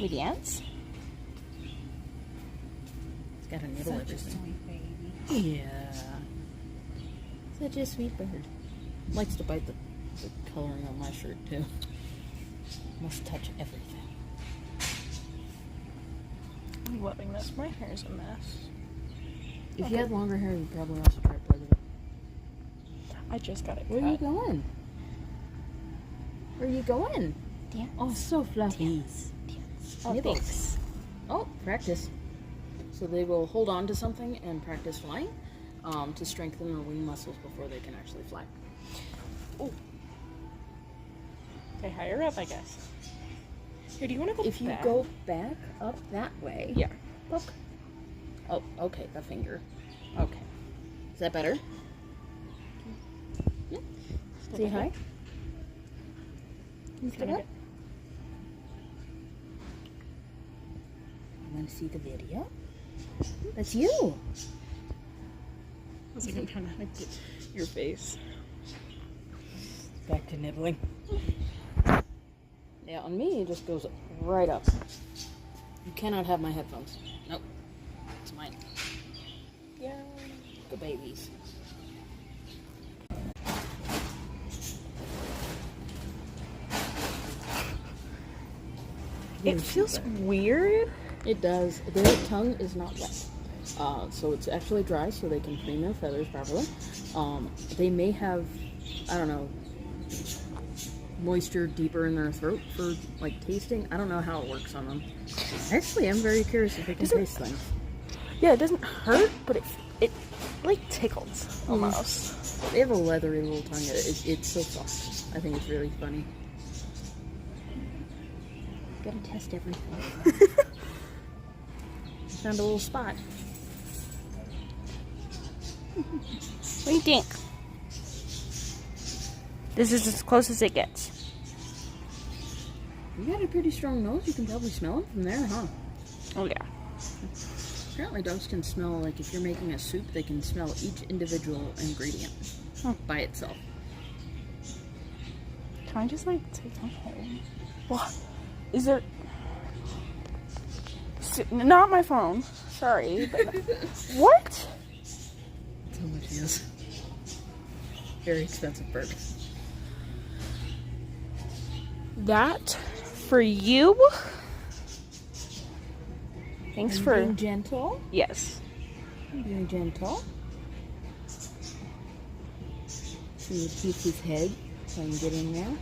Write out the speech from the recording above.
We dance? It's got a nibble Such a everything. sweet baby. Yeah. Such a sweet bird. Likes to bite the coloring on my shirt too. Must touch everything. I'm loving this. My hair's a mess. If you had longer hair, you'd probably also try plugging it. I just got it Where cut. are you going? Where are you going? Dance. Oh, so fluffy. Dance. Oh, Nibbles. thanks. Oh, practice. So they will hold on to something and practice flying to strengthen their wing muscles before they can actually fly. Oh. Okay, higher up, I guess. Here, do you want to go If you back? go back up that way. Yeah. Look. Oh, okay, the finger. Okay. Is that better? Yeah. Say hi. Can you It's sit gonna up? Want to see the video? That's you. I was like, I'm trying to hide your face. Back to nibbling. Yeah, on me it just goes right up. You cannot have my headphones. Nope. It's mine. Yeah. The babies. It feels weird. It does. Their tongue is not wet. So it's actually dry so they can clean their feathers properly. They may have, I don't know, moisture deeper in their throat for like tasting. I don't know how it works on them. Actually, I'm very curious if they can taste things. Yeah, it doesn't hurt, but it like tickles almost. They have a leathery little tongue. It's so soft. I think it's really funny. Gotta test everything. Found a little spot. What do you think? This is as close as it gets. You got a pretty strong nose. You can probably smell it from there, huh? Oh yeah. Apparently dogs can smell, like if you're making a soup, they can smell each individual ingredient by itself. Can I just like take them home? What? Is there... Not my phone. Sorry. But... What? That's how much he is. Very expensive bird. That for you? Thanks for... Being gentle. Yes. Being gentle. So you keep his head so I can get in there.